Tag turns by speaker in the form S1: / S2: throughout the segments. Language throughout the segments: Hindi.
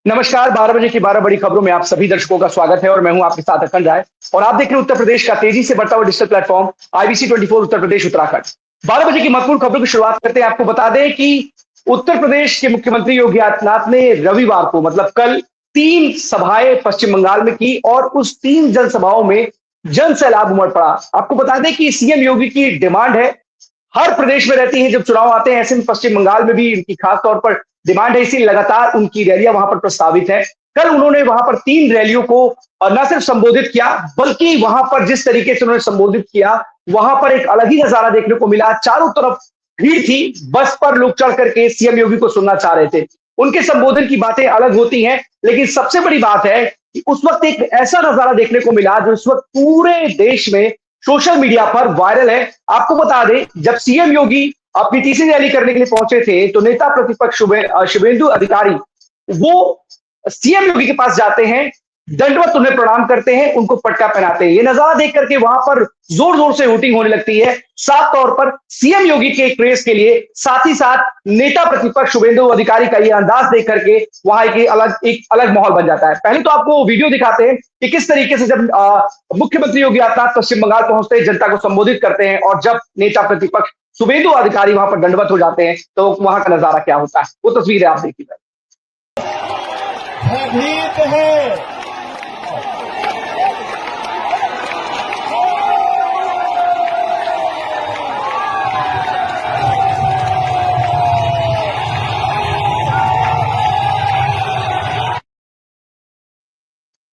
S1: नमस्कार, 12 बजे की 12 बड़ी खबरों में आप सभी दर्शकों का स्वागत है और मैं हूं आपके साथ अखंड राय। और आप देख रहे हैं उत्तर प्रदेश का तेजी से बढ़ता हुआ digital platform IBC 24 Uttar Pradesh Uttarakhand. 12 बजे की महत्वपूर्ण खबरों की शुरुआत करते हैं। आपको बता दें कि उत्तर प्रदेश के मुख्यमंत्री योगी आदित्यनाथ ने रविवार को मतलब कल 3 सभाएं पश्चिम बंगाल में की और उस 3 जनसभाओं में जन सैलाब उमड़ पड़ा। आपको बता दें कि सीएम योगी की डिमांड है, हर प्रदेश में रहती है जब चुनाव आते हैं, ऐसे में पश्चिम बंगाल में भी इनकी खास तौर पर डिमांड है, इसीलिए लगातार उनकी रैलियां वहां पर प्रस्तावित है। कल उन्होंने वहां पर 3 रैलियों को न सिर्फ संबोधित किया, बल्कि वहां पर जिस तरीके से उन्होंने संबोधित किया, वहां पर एक अलग ही नजारा देखने को मिला। चारों तरफ भीड़ थी, बस पर लोग चढ़ करके सीएम योगी को सुनना चाह रहे थे। उनके संबोधन की बातें अलग होती हैं, लेकिन सबसे बड़ी बात है कि उस वक्त एक ऐसा नजारा देखने को मिला जो इस वक्त पूरे देश में सोशल मीडिया पर वायरल है। आपको बता दें, जब सीएम योगी अपनी तीसरी रैली करने के लिए पहुंचे थे तो नेता प्रतिपक्ष शुभेंदु अधिकारी वो सीएम योगी के पास जाते हैं, दंडवत उन्हें प्रणाम करते हैं, उनको पटका पहनाते हैं। ये नजारा देख करके वहां पर जोर जोर से वोटिंग होने लगती है, साफ तौर पर सीएम योगी के क्रेज के लिए। साथ ही साथ नेता प्रतिपक्ष शुभेंदु अधिकारी का ये अंदाज देख करके वहां एक अलग माहौल बन जाता है। पहले तो आपको वीडियो दिखाते हैं कि किस तरीके से जब मुख्यमंत्री योगी आदित्यनाथ पश्चिम बंगाल पहुंचते हैं, जनता को संबोधित करते हैं, और जब नेता प्रतिपक्ष शुभेंदु अधिकारी वहां पर दंडवत हो जाते हैं तो वहां का नजारा क्या होता है, वो तस्वीर है, आप देखिए।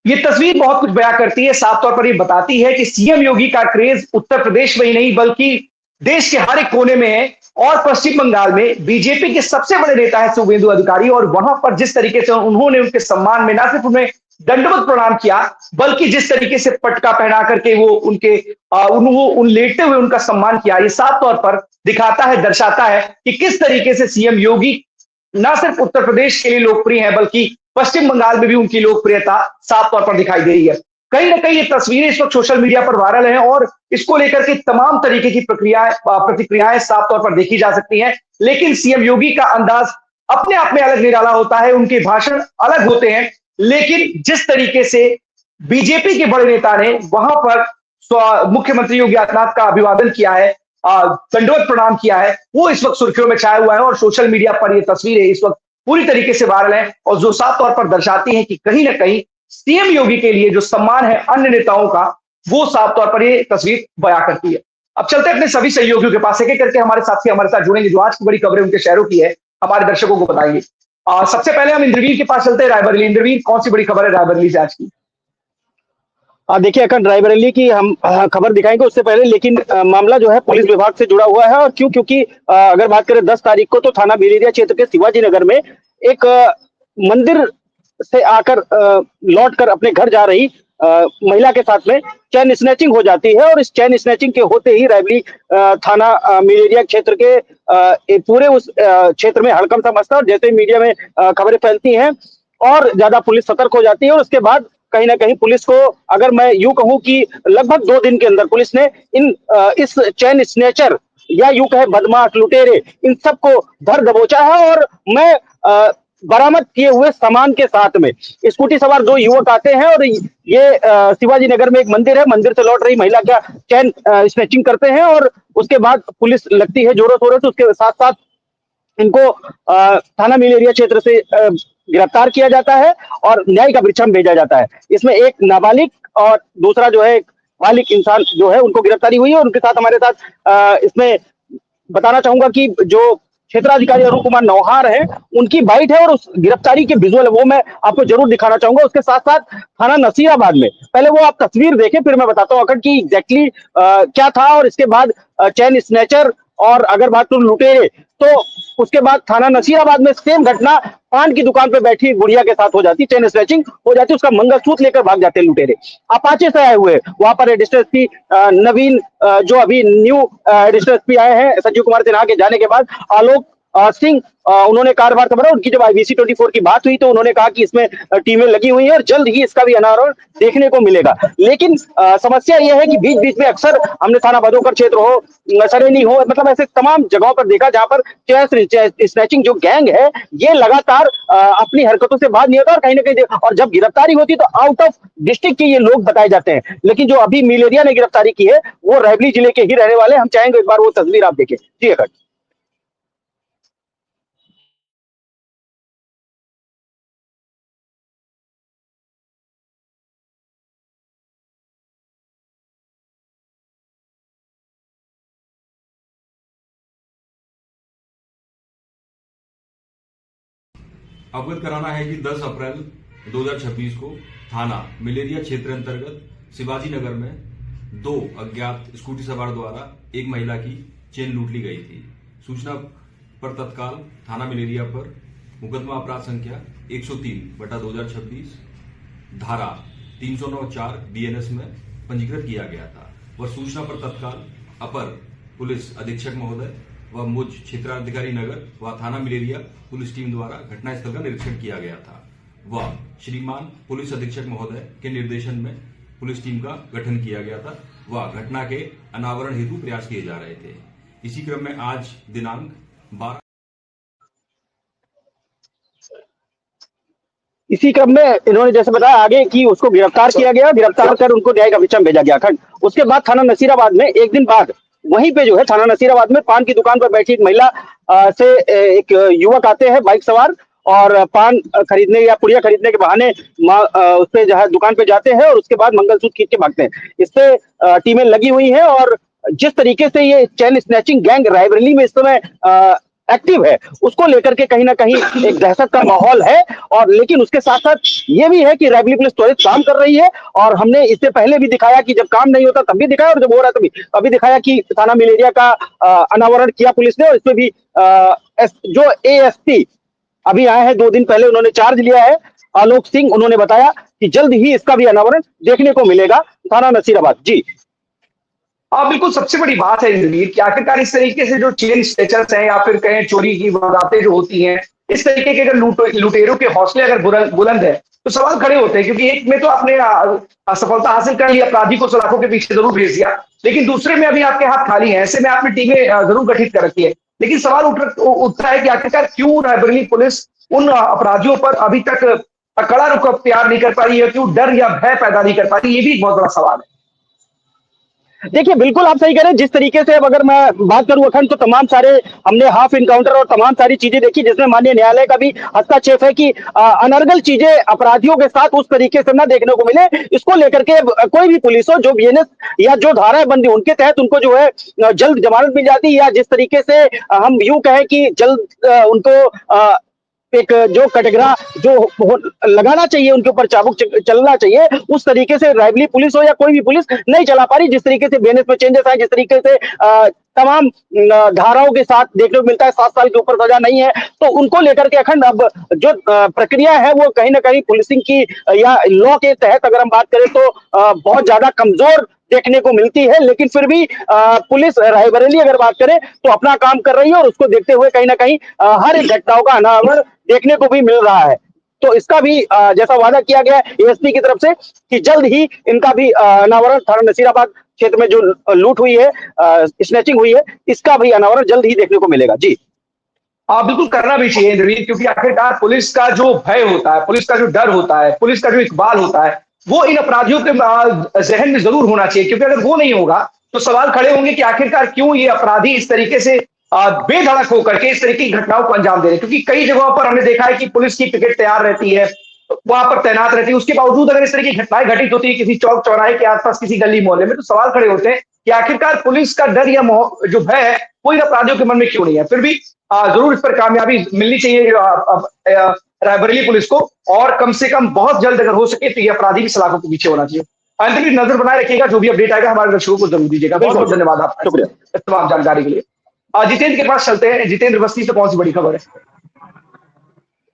S1: ये तस्वीर बहुत कुछ बयां करती है, साफ तौर पर ये बताती है कि सीएम योगी का क्रेज उत्तर प्रदेश में ही नहीं बल्कि देश के हर एक कोने में है। और पश्चिम बंगाल में बीजेपी के सबसे बड़े नेता है शुभेंदु अधिकारी, और वहां पर जिस तरीके से उन्होंने उनके सम्मान में न सिर्फ उन्हें दंडवत प्रणाम किया, बल्कि जिस तरीके से पटका पहना करके वो उन लेटते हुए उनका सम्मान किया, ये साफ तौर पर दिखाता है, दर्शाता है कि किस तरीके से सीएम योगी न सिर्फ उत्तर प्रदेश के लिए लोकप्रिय है बल्कि पश्चिम बंगाल में भी उनकी लोकप्रियता साफ तौर पर दिखाई दे रही है। कहीं ना कहीं ये तस्वीरें इस वक्त सोशल मीडिया पर वायरल हैं और इसको लेकर के तमाम तरीके की प्रतिक्रियाएं साफ तौर पर देखी जा सकती हैं। लेकिन सीएम योगी का अंदाज अपने आप में अलग निराला होता है, उनके भाषण अलग होते हैं, लेकिन जिस तरीके से बीजेपी के बड़े नेता ने वहां पर मुख्यमंत्री योगी आदित्यनाथ का अभिवादन किया है, दंडवत प्रणाम किया है, वो इस वक्त सुर्खियों में छाया हुआ है। और सोशल मीडिया पर ये तस्वीरें इस वक्त पूरी तरीके से वायरल है और जो साफ तौर पर दर्शाती है कि कहीं ना कहीं सीएम योगी के लिए जो सम्मान है अन्य नेताओं का, वो साफ तौर पर ये तस्वीर बयां करती है। अब चलते हैं अपने सभी सहयोगियों के पास, एक एक करके हमारे साथी हमारे साथ जुड़ेंगे जो आज की बड़ी खबरें उनके शहरों की है, हमारे दर्शकों को बताएंगे। सबसे पहले हम इंद्रवीर के पास चलते हैं, रायबरेली। इंद्रवीर, कौन सी बड़ी खबर है रायबरेली से आज की?
S2: देखिए अखंड, रायबरेली की हम खबर दिखाएंगे उससे पहले, लेकिन मामला जो है पुलिस विभाग से जुड़ा हुआ है। और क्योंकि अगर बात करें 10 तारीख को, तो थाना बिलेरिया क्षेत्र के शिवाजी नगर में एक मंदिर से आकर लौट कर अपने घर जा रही महिला के साथ में चैन स्नैचिंग हो जाती है। और इस चैन स्नैचिंग के होते ही रायबरेली थाना बिलेरिया क्षेत्र के पूरे उस क्षेत्र में हड़कंप सा मचता है। और जैसे मीडिया में खबरें फैलती हैं और ज्यादा पुलिस सतर्क हो जाती है, और उसके बाद कहीं ना कहीं पुलिस को, अगर मैं यूं कहूं कि लगभग 2 दिन के अंदर पुलिस ने इस चैन स्नैचर या यूं कहे बदमाश लुटेरे, इन सबको धर दबोचा है। और मैं बरामद किए हुए सामान के साथ में स्कूटी सवार 2 युवक आते हैं और ये शिवाजी नगर में एक मंदिर है, मंदिर से लौट रही महिला का चैन स्नैचिंग करते हैं। और उसके बाद पुलिस लगती है जोरों शोरों से। उसके साथ साथ इनको थाना बिलेरिया क्षेत्र से गिरफ्तार किया जाता है और न्यायिक अभिरक्षण भेजा जाता है। इसमें एक नाबालिग और दूसरा जो है एक बालिग इंसान जो है, उनको गिरफ्तारी हुई है। उनके साथ हमारे साथ इसमें बताना चाहूंगा कि जो क्षेत्राधिकारी अरुण कुमार नौहार है, उनकी बाइट है और उस गिरफ्तारी के विजुअल है वो मैं आपको जरूर दिखाना चाहूंगा। उसके साथ साथ थाना नसीराबाद में, पहले वो आप तस्वीर देखें फिर मैं बताता हूँ अखंड की एग्जैक्टली क्या था। और इसके बाद चैन स्नैचर और अगर बात करूं लुटेरे, तो उसके बाद थाना नसीराबाद में सेम घटना पान की दुकान पे बैठी गुड़िया के साथ हो जाती, चेन स्नैचिंग हो जाती, उसका मंगलसूत्र लेकर भाग जाते लुटेरे। अपाचे से आए हुए वहां पर एडिशनल एसपी नवीन, जो अभी न्यू एडिशनल एसपी आए हैं संजीव कुमार सिन्हा के जाने के बाद, आलोक सिंह उन्होंने कार्यभार संभाला। उनकी जब IBC 24 की बात हुई तो उन्होंने कहा कि इसमें टीमें लगी हुई हैं और जल्द ही इसका भी अनावरण देखने को मिलेगा। लेकिन समस्या यह है कि बीच बीच में अक्सर हमने थाना भदोकर क्षेत्र हो, सरेनी हो, मतलब ऐसे तमाम जगहों पर देखा जहां पर स्नैचिंग जो गैंग है ये लगातार अपनी हरकतों से बाहर नहीं होता और कहीं ना कहीं और जब गिरफ्तारी होती तो आउट ऑफ डिस्ट्रिक्ट के ये लोग बताए जाते हैं। लेकिन जो अभी मिलेरिया ने गिरफ्तारी की है वो रायबरेली जिले के ही रहने वाले। हम चाहेंगे एक बार वो तस्वीर आप देखें। जी अखंड।
S3: अवगत कराना है कि 10 अप्रैल 2026 को थाना मिलेरिया क्षेत्र अंतर्गत शिवाजी नगर में 2 अज्ञात स्कूटी सवार द्वारा एक महिला की चेन लूट ली गई थी। सूचना पर तत्काल थाना मिलेरिया पर मुकदमा अपराध संख्या 103/2026 धारा 309(4) BNS में पंजीकृत किया गया था। वह सूचना पर तत्काल अपर पुलिस अधीक्षक महोदय व मुझ क्षेत्राधिकारी नगर व थाना मिलेरिया पुलिस टीम द्वारा घटनास्थल का निरीक्षण किया गया था। वह श्रीमान पुलिस अधीक्षक महोदय के निर्देशन में पुलिस टीम का गठन किया गया था। वह घटना के अनावरण हेतु प्रयास किए जा रहे थे। इसी क्रम में आज दिनांक 12
S2: इसी क्रम में इन्होंने जैसे बताया आगे कि उसको गिरफ्तार किया गया, गिरफ्तार कर उनको न्यायिक अभिचम भेजा गया खंड। उसके बाद थाना नसीराबाद में एक दिन बाद वहीं पे जो है थाना नसीराबाद में पान की दुकान पर बैठी एक महिला से एक युवक आते हैं बाइक सवार और पान खरीदने या पुड़िया खरीदने के बहाने उस पे जो है दुकान पे जाते हैं और उसके बाद मंगलसूत्र खींच के भागते हैं। इससे टीमें लगी हुई हैं और जिस तरीके से ये चैन स्नैचिंग गैंग रायबरेली में इस समय एक्टिव है उसको लेकर के कहीं ना कहीं एक दहशत का माहौल है। और लेकिन उसके साथ साथ ये भी है कि रायबरेली पुलिस त्वरित काम कर रही है और हमने इससे पहले भी दिखाया कि जब काम नहीं होता तब भी दिखाया और जब हो रहा है तभी अभी दिखाया कि थाना मिलेरिया का अनावरण किया पुलिस ने। और इसमें भी जो ASP अभी आए हैं 2 दिन पहले उन्होंने चार्ज लिया है आलोक सिंह, उन्होंने बताया कि जल्द ही इसका भी अनावरण देखने को मिलेगा थाना नसीराबाद। जी
S1: हाँ बिल्कुल, सबसे बड़ी बात है इंद्रवीर कि आखिरकार इस तरीके से जो चेन स्नेचर्स हैं या फिर कहें चोरी की वारदातें जो होती हैं, इस तरीके के अगर लुटेरों के हौसले अगर बुलंद है तो सवाल खड़े होते हैं। क्योंकि एक में तो आपने सफलता हासिल कर ली, अपराधी को सलाखों के पीछे जरूर भेज दिया, लेकिन दूसरे में अभी आपके हाथ खाली हैं। ऐसे में आपने टीमें जरूर गठित कर रखी है, लेकिन सवाल उठता है कि आखिरकार क्यों रायबरेली पुलिस उन अपराधियों पर अभी तक कड़ा रुख अख्तियार नहीं कर पा रही है, क्यों डर या भय पैदा नहीं कर पा रही, ये भी एक बहुत बड़ा सवाल है।
S2: देखिए बिल्कुल आप सही कह रहे हैं। जिस तरीके से अब अगर मैं बात करूं अखंड तो तमाम सारे हमने हाफ इनकाउंटर और तमाम सारी चीजें देखी जिसमें माननीय न्यायालय का भी हस्तक्षेप है कि अनर्गल चीजें अपराधियों के साथ उस तरीके से ना देखने को मिले। इसको लेकर के कोई भी पुलिस हो जो BNS या जो धाराएं बंदी उनके तहत उनको जो है जल्द जमानत मिल जाती है या जिस तरीके से हम यूं कहें कि जल्द उनको एक जो कटघरा जो लगाना चाहिए उनके ऊपर चाबुक चलना चाहिए, उस तरीके से रायबरेली पुलिस हो या कोई भी पुलिस नहीं चला पा रही। जिस तरीके से BNS में चेंजेस आए, जिस तरीके से तमाम धाराओं के साथ देखने को मिलता है 7 साल के ऊपर सजा नहीं है, तो उनको लेकर के अखंड अब जो प्रक्रिया है वो कहीं ना कहीं पुलिसिंग की या लॉ के तहत अगर हम बात करें तो बहुत ज्यादा कमजोर देखने को मिलती है। लेकिन फिर भी पुलिस रायबरेली अगर बात करें तो अपना काम कर रही है और उसको देखते हुए कहीं ना कहीं हर एक घटनाओं का अनावरण देखने को भी मिल रहा है। तो इसका भी जैसा वादा किया गया ASP की तरफ से कि जल्द ही इनका भी अनावरण थाना नसीराबाद क्षेत्र में जो लूट हुई है, स्नैचिंग हुई है, इसका भी अनावरण जल्द ही देखने को मिलेगा। जी
S1: बिल्कुल करना भी चाहिए इंद्रवीर, क्योंकि आखिरकार पुलिस का जो भय होता है, पुलिस का जो डर होता है, पुलिस का जो इकबाल होता है, वो इन अपराधियों के जहन में जरूर होना चाहिए। क्योंकि अगर वो नहीं होगा तो सवाल खड़े होंगे कि आखिरकार क्यों ये अपराधी इस तरीके से बेधड़क होकर के इस तरीके की घटनाओं को अंजाम दे रहे हैं। क्योंकि कई जगहों पर हमने देखा है कि पुलिस की पिकेट तैयार रहती है, वहां पर तैनात रहती है, उसके बावजूद अगर इस तरह की घटनाएं घटित होती है किसी चौक चौराहे के आसपास, किसी गली मोहल्ले में, तो सवाल खड़े होते हैं कि आखिरकार पुलिस का डर या जो भय है वो इन अपराधियों के मन में क्यों नहीं है। फिर भी जरूर इस पर कामयाबी मिलनी चाहिए रायबरेली पुलिस को, और कम से कम बहुत जल्द अगर हो सके तो ये अपराधी भी सलाखों के पीछे होना चाहिए। अंत में नजर बनाए रखिएगा, जो भी अपडेट आएगा हमारे दर्शकों को जरूर दीजिएगा। बहुत बहुत धन्यवाद आपका तमाम जानकारी के लिए। जितेंद्र के पास चलते हैं। जितेंद्र, बस्ती से कौन सी बड़ी खबर है?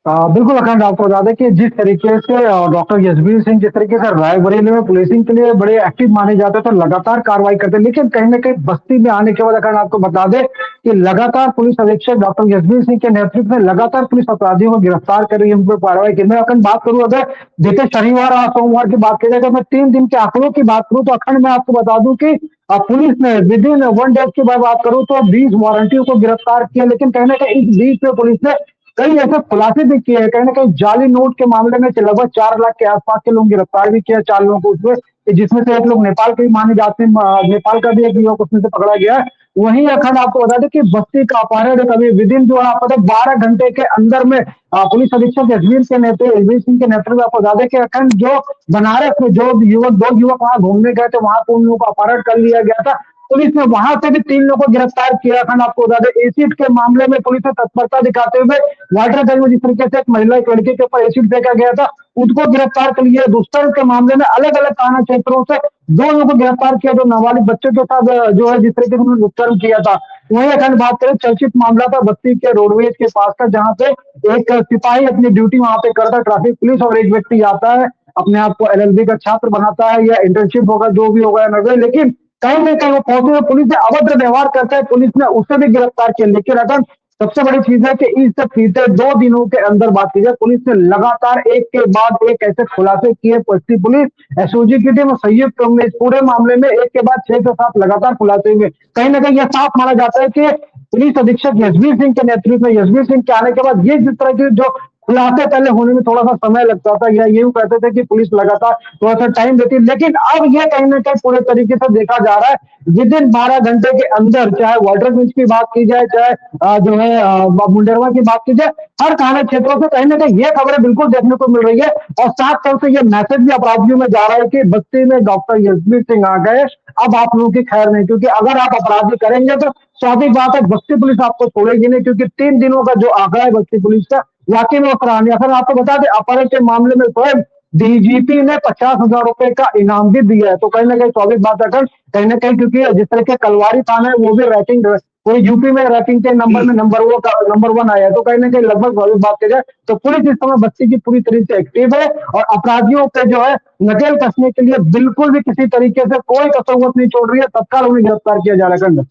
S4: बिल्कुल अखंड, आपको बता दें कि जिस तरीके से डॉक्टर यशवीर सिंह जिस तरीके से रायबरेली में पुलिसिंग के लिए बड़े एक्टिव माने जाते थे, लगातार कार्रवाई करते, लेकिन कहीं ना कहीं बस्ती में आने के बाद अखंड आपको बता दें कि लगातार पुलिस अधीक्षक डॉक्टर यशवीर सिंह के नेतृत्व में लगातार पुलिस अपराधियों को गिरफ्तार कर रही है, उन पर कार्रवाई की। मैं अखंड बात करूं, अगर बीते शनिवार और सोमवार की बात की जाए, तो मैं 3 दिन के आंकड़ों की बात करूं, तो अखंड मैं आपको बता दूं कि पुलिस ने विद इन 1 डे की बात करूं तो 20 वारंटियों को गिरफ्तार किया, लेकिन कहीं ना कहीं इस बीच में पुलिस ने कई ऐसे खुलासे भी किए हैं। कहीं ना कहीं जाली नोट के मामले में लगभग 4 लाख के आसपास के लोग गिरफ्तार भी किया, 4 लोगों को उसमें, जिसमें से एक लोग नेपाल के भी माने जाते हैं, नेपाल का भी एक युवक उसमें से पकड़ा गया है। वहीं अखंड आपको बता दें कि बस्ती का अपहरण कभी विद इन जो है आपको 12 घंटे के अंदर में पुलिस अधीक्षक यशवीर सिंह के नेतृत्व में आपको बता दें कि अखंड जो बनारस में जो युवक 2 युवक वहां घूमने गए थे, वहां पर उन लोगों को अपहरण कर लिया गया था। पुलिस ने वहां से भी 3 लोगों को गिरफ्तार किया। अखंड आपको बता दें एसिड के मामले में पुलिस ने तत्परता दिखाते हुए वाटरगंज में जिस तरीके से एक महिला, एक लड़के के ऊपर एसिड फेंका गया था, उनको गिरफ्तार कर लिया। दुष्कर्म के मामले में अलग अलग थाना क्षेत्रों से 2 लोगों को गिरफ्तार किया, जो नाबालिग बच्चे के साथ जो है जिस तरीके से उन्होंने दुष्कर्म किया था। वहीं अखंड बात करें, चर्चित मामला था बस्ती के रोडवेज के पास का, जहां पे एक सिपाही अपनी ड्यूटी वहां पे करता, ट्रैफिक पुलिस, और एक व्यक्ति आता है, अपने आप को एलएलबी का छात्र बनाता है या इंटर्नशिप होगा, जो भी होगा नजर, लेकिन कहीं ना कहीं वो पहुंचे हुए पुलिस से अभद्र व्यवहार करता है, पुलिस ने उसे भी गिरफ्तार किया। लेकिन अगर सबसे बड़ी चीज है कि इस बीते 2 दिनों के अंदर बात की जाए, पुलिस ने लगातार एक के बाद एक ऐसे खुलासे किए। पश्चिमी पुलिस एसओजी की टीम और संयुक्त टीम ने इस पूरे मामले में एक के बाद 6 से 7 लगातार खुलासे हुए। कहीं ना कहीं यह साफ माना जाता है कि पुलिस अधीक्षक यशवीर सिंह के नेतृत्व में, यशवीर सिंह के आने के बाद ये जिस तरह की जो खुलासे पहले होने में थोड़ा सा समय लगता था, या यूं कहते थे कि पुलिस लगातार थोड़ा सा टाइम देती, लेकिन अब ये कहीं ना कहीं पूरे तरीके से देखा जा रहा है विद इन 12 घंटे के अंदर, चाहे वाटरगंज की बात की जाए, चाहे जो है मुंडेरवा की बात की जाए, हर थाना क्षेत्रों से कहीं ना कहीं ये खबरें बिल्कुल देखने को मिल रही है। और साथ साथ से ये मैसेज भी अपराधियों में जा रहा है कि बस्ती में डॉक्टर यशवीर सिंह आ गए, अब आप लोगों की खैर नहीं, क्योंकि अगर आप अपराधी करेंगे तो स्वाभाविक बात है बस्ती पुलिस आपको छोड़ेगी नहीं, क्योंकि 3 दिनों का जो आंकड़ा है बस्ती पुलिस का, वाकई में सराहनीय। अगर आपको बता दें, अपहरण के मामले में स्वयं डीजीपी ने 50,000 रुपए का इनाम भी दिया है, तो कहीं ना कहीं स्वाभाविक बात है, अगर कहीं ना कहीं, क्योंकि जिस तरह के कलवारी थाना है वो भी रैंकिंग, पूरे यूपी में रैंकिंग के नंबर में नंबर 1 आया है, तो कहीं ना कहीं लगभग स्वाभाविक बात की जाए तो पुलिस इस समय बस्ती की पूरी तरीके से एक्टिव है, और अपराधियों पे जो है नकेल कसने के लिए बिल्कुल भी किसी तरीके से कोई कसौट नहीं छोड़ रही है, तत्काल उन्हें गिरफ्तार किया जा रहा है।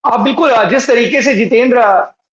S1: आप बिल्कुल जिस तरीके से जितेंद्र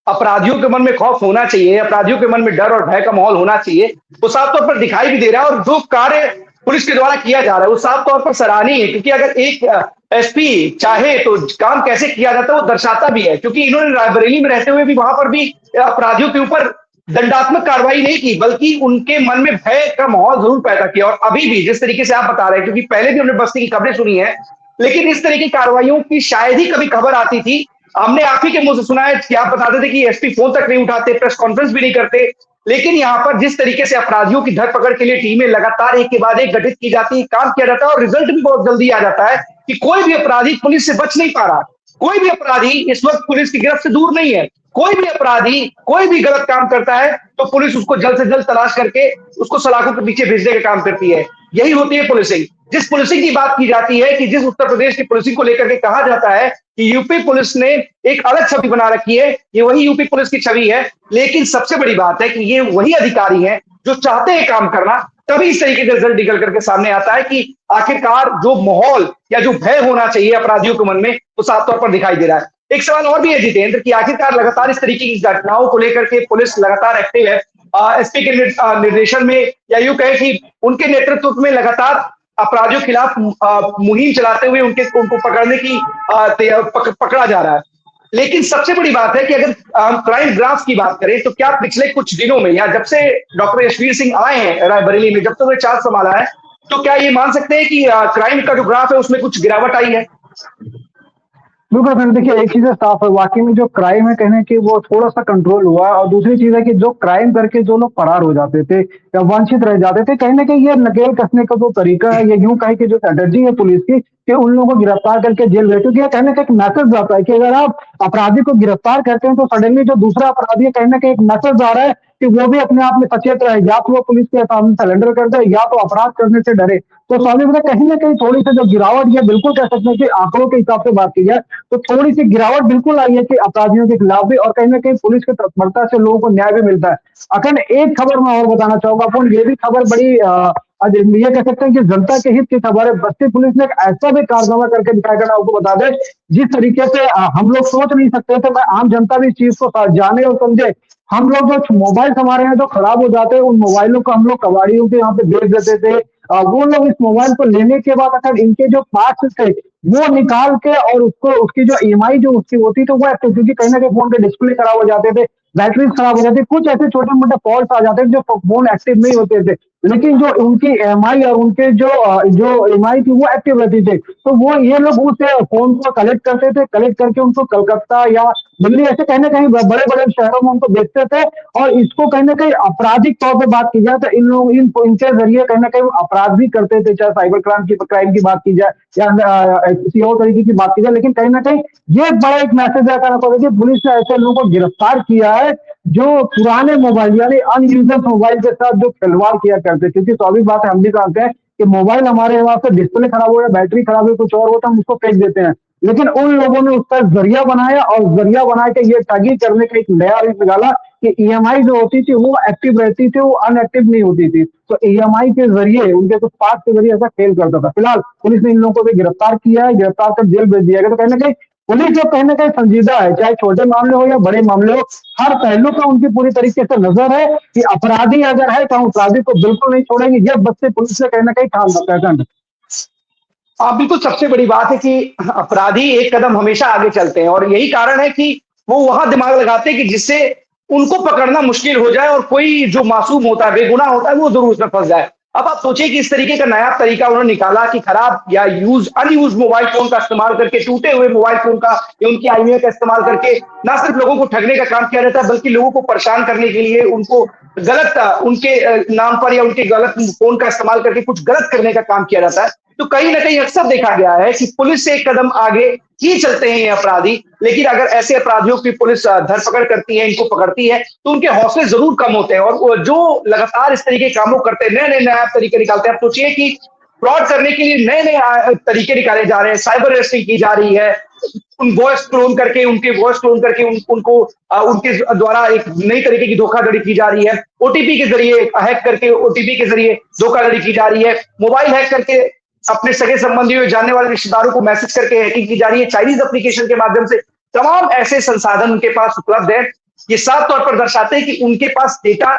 S1: अपराधियों के मन में खौफ होना चाहिए, अपराधियों के मन में डर और भय का माहौल होना चाहिए, वो साफ तौर पर दिखाई भी दे रहा है। और जो कार्य पुलिस के द्वारा किया जा रहा है वो साफ तौर पर सराहनीय है, क्योंकि अगर एक एसपी चाहे तो काम कैसे किया जाता है वो दर्शाता भी है। क्योंकि इन्होंने रायबरेली में रहते हुए भी वहां पर भी अपराधियों के ऊपर दंडात्मक कार्रवाई नहीं की, बल्कि उनके मन में भय का माहौल जरूर पैदा किया। और अभी भी जिस तरीके से आप बता रहे हैं, क्योंकि पहले भी हमने बस्ती की खबरें सुनी है, लेकिन इस तरह की कार्रवाइयों की शायद ही कभी खबर आती थी। हमने आप ही के मुंह से सुना है कि आप बताते थे कि एसपी फोन तक नहीं उठाते, प्रेस कॉन्फ्रेंस भी नहीं करते, लेकिन यहाँ पर जिस तरीके से अपराधियों की धरपकड़ के लिए टीमें लगातार एक के बाद एक गठित की जाती है, काम किया जाता है, और रिजल्ट भी बहुत जल्दी आ जाता है कि कोई भी अपराधी पुलिस से बच नहीं पा रहा। कोई भी अपराधी इस वक्त पुलिस की गिरफ्त से दूर नहीं है। कोई भी अपराधी कोई भी गलत काम करता है तो पुलिस उसको जल्द से जल्द तलाश करके उसको सलाखों के पीछे भेजने का काम करती है। यही होती है पुलिसिंग। जिस पुलिसिंग की बात की जाती है, कि जिस उत्तर प्रदेश की पुलिसिंग को लेकर के कहा जाता है कि यूपी पुलिस ने एक अलग छवि बना रखी है, ये वही यूपी पुलिस की छवि है। लेकिन सबसे बड़ी बात है कि ये वही अधिकारी हैं जो चाहते हैं काम करना, तभी इस तरीके का रिजल्ट निकल करके सामने आता है कि आखिरकार जो माहौल या जो भय होना चाहिए अपराधियों के मन में, वो साफ तौर पर दिखाई दे रहा है। एक सवाल और भी है जितेंद्र, कि आखिरकार लगातार इस तरीके की घटनाओं को लेकर के पुलिस लगातार एक्टिव है। एसपी के निर्देशन में, या यूं कहें कि उनके नेतृत्व में लगातार अपराधियों के खिलाफ मुहिम चलाते हुए उनको पकड़ने की पकड़ा जा रहा है। लेकिन सबसे बड़ी बात है कि अगर क्राइम ग्राफ की बात करें तो क्या पिछले कुछ दिनों में, या जब से डॉक्टर यशवीर सिंह आए हैं रायबरेली में, जब से उन्हें चार्ज संभाला है, तो क्या ये मान सकते हैं कि क्राइम का जो ग्राफ है उसमें कुछ गिरावट आई है?
S4: बिल्कुल फ्रेंड, देखिए एक चीज साफ है, वाकई में जो क्राइम है कहने की वो थोड़ा सा कंट्रोल हुआ, और दूसरी चीज है कि जो क्राइम करके जो लोग फरार हो जाते थे या वंचित रह जाते थे, कहीं ना कहीं ये नकेल कसने का जो तरीका है, ये यूं कहे कि जो स्ट्रेटजी है पुलिस की, कि उन लोगों को गिरफ्तार करके जेल भेज, क्योंकि ये कहने का एक मैसेज जाता है कि अगर आप अपराधी को गिरफ्तार करते हैं तो सडनली जो दूसरा अपराधी है, कहीं ना कहीं एक मैसेज आ रहा है कि वो भी अपने आप में सचेत रहे, या तो वो पुलिस के सामने सरेंडर कर दे या तो अपराध करने से डरे। तो स्वामी जी कहीं ना कहीं थोड़ी सी जो गिरावट, ये बिल्कुल कह सकते हैं कि आंकड़ों के हिसाब से बात की जाए तो थोड़ी सी गिरावट बिल्कुल आई है कि अपराधियों के खिलाफ भी, और कहीं ना कहीं पुलिस की तत्परता से लोगों को न्याय भी मिलता है। अखंड एक खबर मैं और बताना चाहूंगा अपन, ये भी खबर बड़ी आज ये कह सकते हैं कि जनता के हित की खबर है। बस्ती पुलिस ने एक ऐसा भी कारनामा करके दिखाया, मैं आपको बता दें, जिस तरीके से हम लोग सोच नहीं सकते थे। मैं आम जनता भी इस चीज को जाने और समझे। हम लोग जो मोबाइल हमारे यहाँ जो खराब हो जाते हैं, उन मोबाइलों को हम लोग कबाड़ियों के यहाँ पे बेच देते थे। वो लोग इस मोबाइल को लेने के बाद अगर इनके जो पार्ट्स थे वो निकाल के, और उसको उसकी जो ईएमआई जो उसकी होती तो वो एक्टिव, क्योंकि कहीं ना कहीं फोन के डिस्प्ले खराब हो जाते थे, बैटरी खराब हो जाती, कुछ ऐसे छोटे मोटे फॉल्ट आ जाते थे जो फोन एक्टिव नहीं होते थे। लेकिन जो उनकी ईएमआई और उनके जो ईएमआई थी वो एक्टिव रहती थी। तो वो ये लोग उस फोन को कलेक्ट करते थे, कलेक्ट करके उनको कलकत्ता या दिल्ली, ऐसे कहीं ना कहीं बड़े बड़े शहरों में उनको बेचते थे। और इसको कहीं ना कहीं आपराधिक तौर पर बात की जाए तो इन लोग इनके जरिए कहीं ना कहीं वो अपराध भी करते थे, चाहे साइबर क्राइम की बात की जाए या किसी और तरीके की बात की जाए। लेकिन कहीं ना कहीं ये बड़ा एक मैसेज है कि पुलिस ने ऐसे लोगों को गिरफ्तार किया है जो पुराने मोबाइल यानी अनयूजड मोबाइल के साथ जो खिलवाड़ किया करते हैं। क्योंकि स्वाभाविक बात है, हम भी जानते हैं कि मोबाइल हमारे वहां से डिस्प्ले खराब हो या बैटरी खराब हो, कुछ और होता है, हम उसको फेंक देते हैं। लेकिन उन लोगों ने उसका जरिया बनाया, और जरिया बना के ये ठगी करने का एक नया रूप निकाला कि ईएमआई जो होती थी वो एक्टिव रहती थी, वो अनएक्टिव नहीं होती थी। तो ईएमआई के जरिए, उनके कुछ पार्ट के जरिए ऐसा खेल करता था। फिलहाल पुलिस ने इन लोगों को भी गिरफ्तार किया है, गिरफ्तार कर जेल भेज दिया गया। तो कहीं ना कहीं पुलिस जो कहीं ना कहीं संजीदा है, चाहे छोटे मामले हो या बड़े मामले हो, हर पहलू पर उनकी पूरी तरीके से नजर है कि अपराधी अगर है तो हम अपराधी को बिल्कुल नहीं छोड़ेंगे। यह बस्ती पुलिस ने कहीं ना कहीं ठान रखा है।
S1: हाँ बिल्कुल, सबसे बड़ी बात है कि अपराधी एक कदम हमेशा आगे चलते हैं, और यही कारण है कि वो वहां दिमाग लगाते हैं कि जिससे उनको पकड़ना मुश्किल हो जाए और कोई जो मासूम होता है, बेगुनाह होता है, वो जरूर उसमें फंस जाए। अब आप सोचिए कि इस तरीके का नया तरीका उन्होंने निकाला कि खराब या अनयूज मोबाइल फोन का इस्तेमाल करके, टूटे हुए मोबाइल फोन का या उनकी आईएमईआई का इस्तेमाल करके ना सिर्फ लोगों को ठगने का काम किया जाता है, बल्कि लोगों को परेशान करने के लिए उनको गलत उनके नाम पर या उनके गलत फोन का इस्तेमाल करके कुछ गलत करने का काम किया जाता है। तो कहीं ना कहीं अक्सर देखा गया है कि पुलिस से एक कदम आगे ही चलते हैं ये अपराधी। लेकिन अगर ऐसे अपराधियों की पुलिस धरपकड़ करती है, इनको पकड़ती है, तो उनके हौसले जरूर कम होते हैं, और जो लगातार इस तरीके के कामों करते हैं, नए नए नए तरीके निकालते हैं। आप सोचिए कि फ्रॉड करने के लिए नए नए तरीके निकाले जा रहे हैं, साइबर रेस्टिंग की जा रही है, उन वॉइस क्लोन करके, उनके वॉइस क्लोन करके उनको उनके द्वारा एक नई तरीके की धोखाधड़ी की जा रही है, ओटीपी के जरिए हैक करके, ओटीपी के जरिए धोखाधड़ी की जा रही है, मोबाइल हैक करके अपने सगे संबंधियों, जानने वाले रिश्तेदारों को मैसेज करके हैकिंग की जा रही है, चाइनीज एप्लीकेशन के माध्यम से। तमाम ऐसे संसाधन उनके पास उपलब्ध है। ये साफ तौर पर दर्शाते हैं कि उनके पास डेटा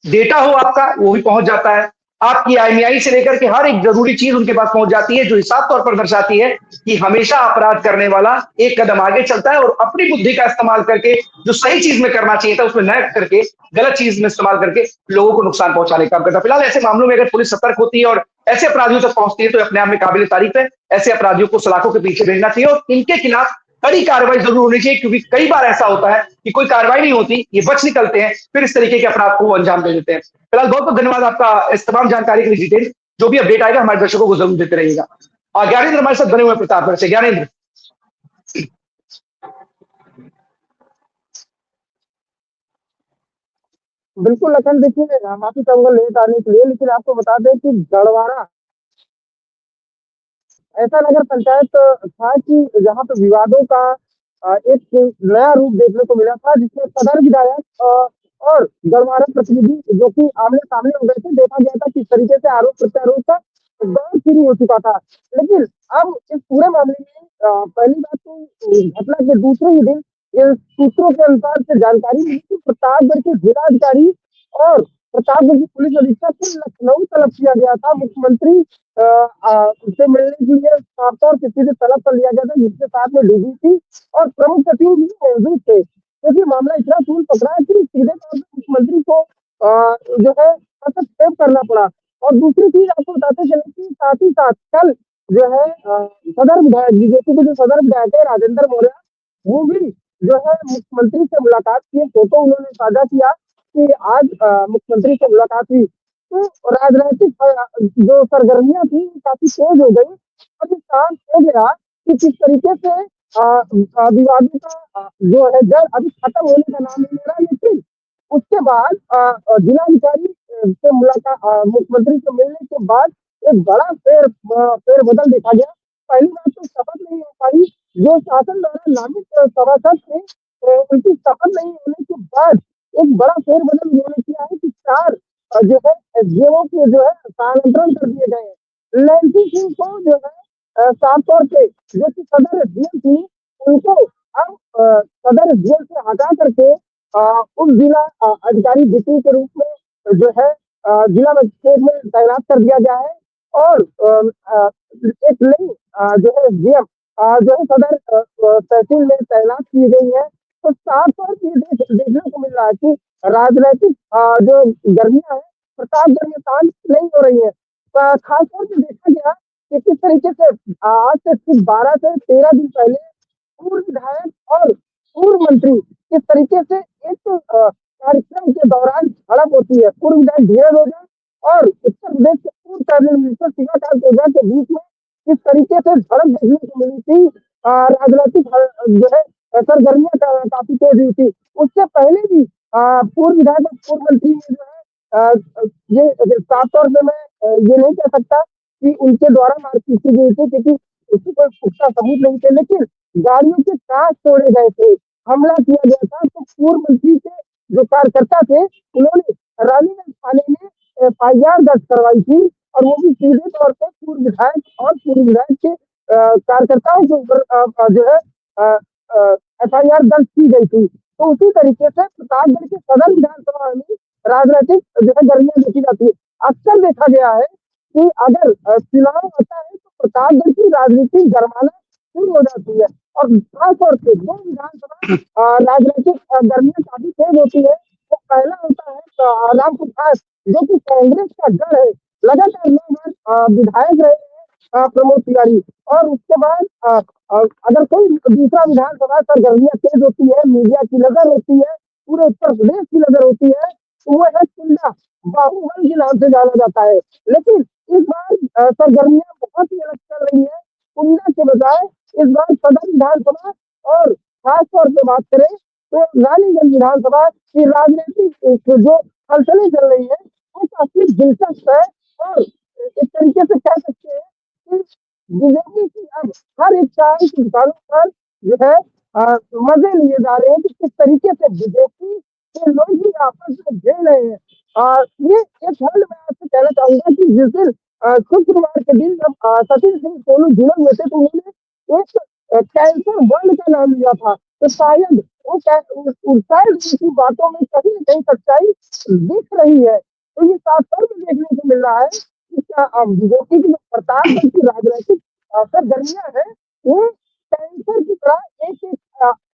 S1: डेटा हो आपका, वो भी पहुंच जाता है। आपकी आईएमईआई से लेकर के हर एक जरूरी चीज उनके पास पहुंच जाती है, जो साफ तौर पर दर्शाती है कि हमेशा अपराध करने वाला एक कदम आगे चलता है, और अपनी बुद्धि का इस्तेमाल करके जो सही चीज में करना चाहिए था उसमें न करके गलत चीज में इस्तेमाल करके लोगों को नुकसान पहुंचाने का काम करता है। फिलहाल ऐसे मामलों में अगर पुलिस सतर्क होती है और ऐसे अपराधियों तक पहुंचती है तो अपने आप में काबिल तारीफ है। ऐसे अपराधियों को सलाखों के पीछे भेजना चाहिए और इनके खिलाफ कड़ी कार्रवाई जरूर होनी चाहिए, क्योंकि कई बार ऐसा होता है कि कोई कार्रवाई नहीं होती, ये बच निकलते हैं, फिर इस तरीके के अपराध को अंजाम दे देते हैं। फिलहाल बहुत बहुत धन्यवाद आपका इस तमाम जानकारी के लिए। डिटेल जो भी अपडेट आएगा हमारे दर्शकों को जरूर देते रहिएगा। ज्ञानेंद्र हमारे साथ बने हुए प्रतापगढ़ से। ज्ञानेंद्र,
S5: बिल्कुल लखन, देखिए माफी चाहूंगा लेट आने के लिए, लेकिन आपको बता दें कि गढ़वाड़ा ऐसा नगर पंचायत था कि जहां पे विवादों का एक नया रूप देखने को मिला था, जिसमें सदर विधायक और गढ़वाड़ा प्रतिनिधि जो कि आमने सामने हो गए थे। देखा गया था किस तरीके से आरोप प्रत्यारोप का दौर शुरू हो चुका था। लेकिन अब इस पूरे मामले में पहली बात तो घटना के दूसरे ही दिन इन सूत्रों के अनुसार से जानकारी मिली कि प्रतापगढ़ के जिलाधिकारी और प्रतापगढ़ की पुलिस अधीक्षक को लखनऊ तलब किया गया था। मुख्यमंत्री से मिलने के लिए साफ तौर पर सीधे तलब कर लिया गया था, जिसके साथ में डीजीपी और प्रमुख सचिव भी मौजूद थे। क्योंकि मामला इतना तूल पकड़ा है कि सीधे तौर पर मुख्यमंत्री को जो है हस्तक्षेप करना पड़ा। और दूसरी चीज आपको बताते चले कि साथ ही साथ कल जो है सदर विधायक बीजेपी के जो सदर विधायक है राजेंद्र मौर्य, वो भी जो है मुख्यमंत्री से मुलाकात की फोटो उन्होंने साझा किया कि आज मुख्यमंत्री से मुलाकात हुई। तो राजनीतिक जो सरगर्मियां थी काफी तेज हो गई और ये साफ हो गया कि किस तरीके से विवादों का जो है जड़ अभी खत्म होने का नाम नहीं ले रहा। लेकिन उसके बाद जिलाधिकारी से मुलाकात, मुख्यमंत्री से मिलने के बाद एक बड़ा फेरबदल देखा गया। पहली बात तो शपथ नहीं हो पाई, जो शासन द्वारा नामित सभासद थे उनकी शपथ नहीं होने के बाद एक बड़ा फेरबदल उन्होंने किया है कि 4 जो है एसडीएमओ के जो है स्थानांतरण कर दिए गए हैं। नैन्सी सिंह को जो है साफ तौर पे जो कि सदर एसडीएम थी, उनको अब सदर एसडीएम से हटा करके उप जिला अधिकारी डीसी के रूप में जो है जिला मजिस्ट्रेट में तैनात कर दिया गया है। और एक नई जो है एसडीएम जो है सदर तहसील में तैनात की गई है। तो साफ तौर पर देखने को मिल रहा है कि राजनीतिक जो गर्मियां है, प्रतापगढ़ में शांत नहीं हो रही है। खासतौर से देखा गया कि किस तरीके से आज से सिर्फ 12 से 13 दिन पहले पूर्व विधायक और पूर्व मंत्री किस तरीके से एक कार्यक्रम के दौरान झड़प होती है। पूर्व विधायक धीरज ओझा और उत्तर प्रदेश के पूर्व कैबिनेट मिनिस्टर शिवाकांत ओझा के बीच में किस तरीके से झड़प देखने को मिली थी। राजनीतिक जो है सरगर्मियां काफी तेज हुई थी। उससे पहले भी पूर्व विधायक और पूर्व मंत्री ने जो है ये साफ तौर पे मैं ये नहीं कह सकता कि उनके द्वारा मारपीट की गई थी, क्योंकि उसकी कोई पुख्ता सबूत नहीं थे, लेकिन गाड़ियों के कांच तोड़े गए थे, हमला किया गया था। तो पूर्व मंत्री के जो कार्यकर्ता थे, उन्होंने रानीगंज थाने में एफआईआर दर्ज करवाई थी, और वो भी सीधे तौर पर पूर्व विधायक और पूर्व विधायक के कार्यकर्ताओं के ऊपर जो है एफआईआर दर्ज की गई थी। तो उसी तरीके से प्रतापगढ़ के सदर विधानसभा में राजनीतिक जो है गर्मियां देखी जाती है। अक्सर देखा गया है कि अगर चुनाव होता है तो प्रतापगढ़ की राजनीतिक गरमाना शुरू हो जाती है, और खासतौर से दो विधानसभा राजनीतिक गर्मियां काफी तेज होती है। तो पहला होता है राम प्रसाद, जो कि कांग्रेस का गढ़ है, लगातार 9 बार विधायक रहे हैं प्रमोद तिवारी। और उसके बाद अगर कोई दूसरा विधानसभा सरगर्मियां तेज होती है, मीडिया की नजर होती है, पूरे उत्तर प्रदेश की नजर होती है, तो वो है कुंडा, बाहुबल के नाम से जाना जाता है। लेकिन इस बार सरगर्मियां बहुत ही अलग चल रही है। कुंडा के बजाय इस बार सदर विधानसभा और खासतौर पे बात करें तो रानीगंज विधानसभा की राजनीतिक जो हलचलें चल रही है वो काफी दिलचस्प है। और एक तरीके से कह सकते हैं कि बीजेपी की अब हर एक चाय की दुकानों पर जो है मजे लिए जा रहे हैं कि किस तरीके से बीजेपी के लोग ही आपस में झेल रहे हैं। ये एक वर्ड मैं आपसे कहना चाहूंगा कि जिस दिन शुक्रवार के दिन जब सचिन सिंह सोनू जुड़े हुए थे, तो उन्होंने एक कैंसर वर्ल्ड का नाम लिया था। तो शायद उनकी बातों में कहीं न कहीं सच्चाई दिख रही है। तो ये साफ तौर पर देखने को मिल रहा है कि बीजेपी की जो प्रतापगढ़ की राजनीतिक सरगर्मियां है, वो कैंसर की तरह